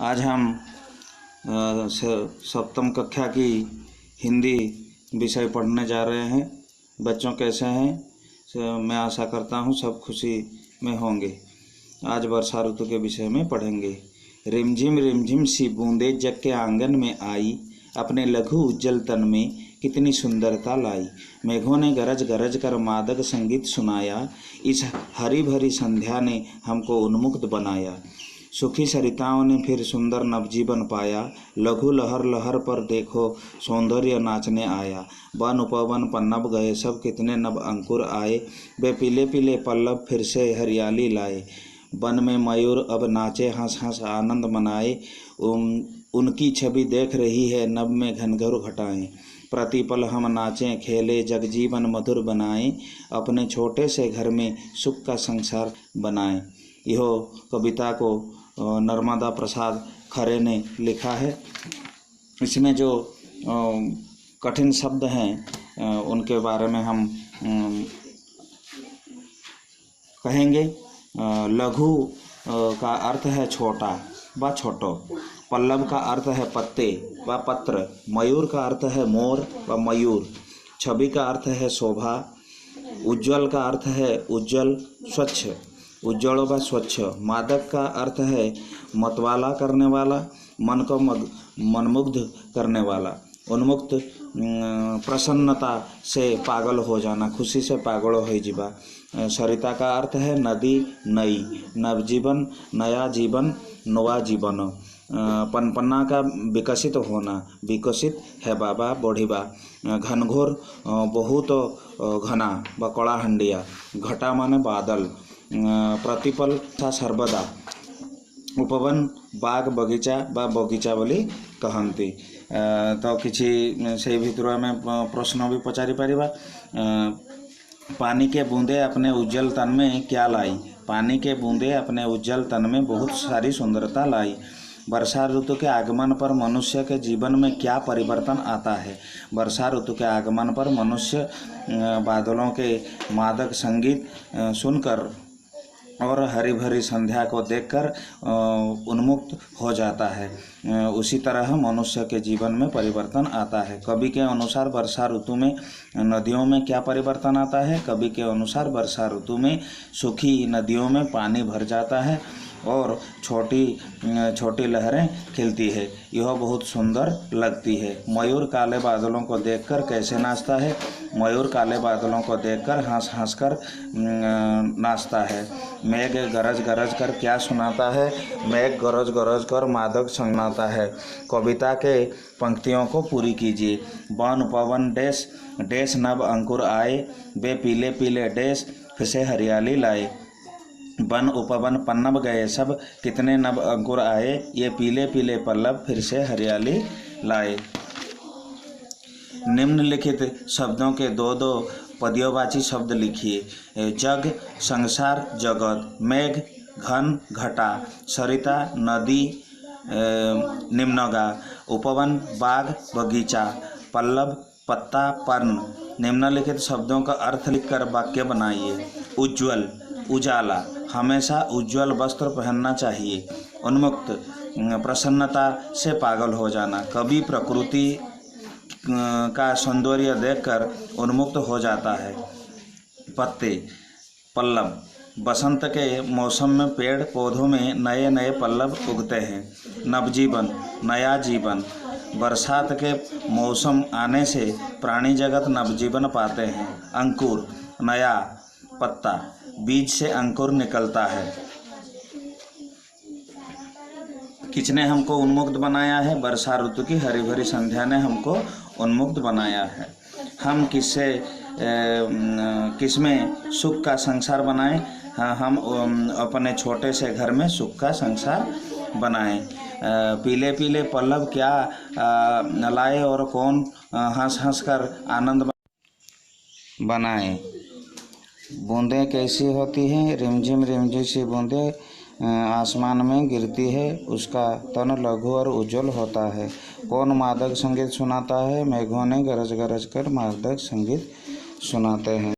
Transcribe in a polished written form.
आज हम सप्तम कक्षा की हिंदी विषय पढ़ने जा रहे हैं। बच्चों कैसे हैं? मैं आशा करता हूँ सब खुशी में होंगे। आज वर्षा ऋतु के विषय में पढ़ेंगे। रिमझिम सी बूंदें जग के आंगन में आई, अपने लघु उज्जवल तन में कितनी सुंदरता लाई। मेघों ने गरज गरज कर मादक संगीत सुनाया, इस हरी भरी संध्या ने हमको उन्मुक्त बनाया। सुखी सरिताओं ने फिर सुंदर नवजीवन पाया, लघु लहर लहर पर देखो सौंदर्य नाचने आया। वन उपवन पन्नब गए सब, कितने नव अंकुर आए, वे पीले पीले पल्लव फिर से हरियाली लाए। वन में मयूर अब नाचे हंस हंस आनंद मनाए, उनकी छवि देख रही है नभ में घनघोर घटाएं। प्रतिपल हम नाचें खेले जगजीवन मधुर बनाएं, अपने छोटे से घर में सुख का संसार बनाएं। यह कविता को नर्मदा प्रसाद खरे ने लिखा है। इसमें जो कठिन शब्द हैं उनके बारे में हम कहेंगे। लघु का अर्थ है छोटा व छोटो, पल्लव का अर्थ है पत्ते व पत्र, मयूर का अर्थ है मोर व मयूर, छवि का अर्थ है शोभा, उज्ज्वल का अर्थ है उज्ज्वल स्वच्छ, उज्ज्वल व स्वच्छ, मादक का अर्थ है मतवाला करने वाला, मन को मनमुग्ध करने वाला, उन्मुक्त प्रसन्नता से पागल हो जाना, खुशी से पागल हो जीवा। सरिता का अर्थ है नदी नई, नवजीवन नया जीवन नवा जीवन, पनपन्ना का विकसित होना, विकसित है बाबा बढ़िबा, घनघोर बहुत घना व कलाहंडिया, घटा माने बादल, प्रतिपल था सर्वदा, उपवन बाग बगीचा बा बगीचा बोली कहती। तो किसी से भितर आम प्रश्न भी पचारि पारिबा। पानी के बूंदे अपने उज्जवल तन में क्या लाई? पानी के बूंदे अपने उज्जवल तन में बहुत सारी सुंदरता लाई। वर्षा ऋतु के आगमन पर मनुष्य के जीवन में क्या परिवर्तन आता है? वर्षा ऋतु के आगमन पर मनुष्य बादलों के मादक संगीत सुनकर और हरी भरी संध्या को देखकर उन्मुक्त हो जाता है। उसी तरह मनुष्य के जीवन में परिवर्तन आता है। कवि के अनुसार वर्षा ऋतु में नदियों में क्या परिवर्तन आता है? कवि के अनुसार वर्षा ऋतु में सूखी नदियों में पानी भर जाता है और छोटी छोटी लहरें खिलती है। यह बहुत सुंदर लगती है। मयूर काले बादलों को देखकर कैसे नाचता है? मयूर काले बादलों को देखकर हंस हंस कर नाचता है। मेघ गरज गरज कर क्या सुनाता है? मेघ गरज गरज कर मादक सुनाता है। कविता के पंक्तियों को पूरी कीजिए। वन पवन डैश डैश नभ अंकुर आए, वे पीले पीले डैश फिर से हरियाली लाए। वन उपवन पन्नब गए सब, कितने नव अंकुर आए, ये पीले पीले पल्लव फिर से हरियाली लाए। निम्नलिखित शब्दों के दो दो पदयोवाची शब्द लिखिए। जग संसार जगत, मेघ घन घटा, सरिता नदी निम्नगा, उपवन बाग बगीचा, पल्लव पत्ता पर्ण। निम्नलिखित शब्दों का अर्थ लिखकर वाक्य बनाइए। उज्ज्वल उजाला, हमेशा उज्ज्वल वस्त्र पहनना चाहिए। उन्मुक्त प्रसन्नता से पागल हो जाना, कभी प्रकृति का सौंदर्य देखकर उन्मुक्त हो जाता है। पत्ते पल्लव, बसंत के मौसम में पेड़ पौधों में नए नए पल्लव उगते हैं। नवजीवन नया जीवन, बरसात के मौसम आने से प्राणी जगत नवजीवन पाते हैं। अंकुर नया पत्ता, बीज से अंकुर निकलता है। किसने हमको उन्मुक्त बनाया है? वर्षा ऋतु की हरी भरी संध्या ने हमको उन्मुक्त बनाया है। हम किसमें सुख का संसार बनाएं? हम अपने छोटे से घर में सुख का संसार बनाएं। पीले पीले पल्लव क्या लाए और कौन हंस हंस कर आनंद बनाए। बूंदें कैसी होती हैं? रिमझिम सी बूंदें आसमान में गिरती है, उसका तन लघु और उज्ज्वल होता है। कौन मादक संगीत सुनाता है? मेघों ने गरज गरज कर मादक संगीत सुनाते हैं।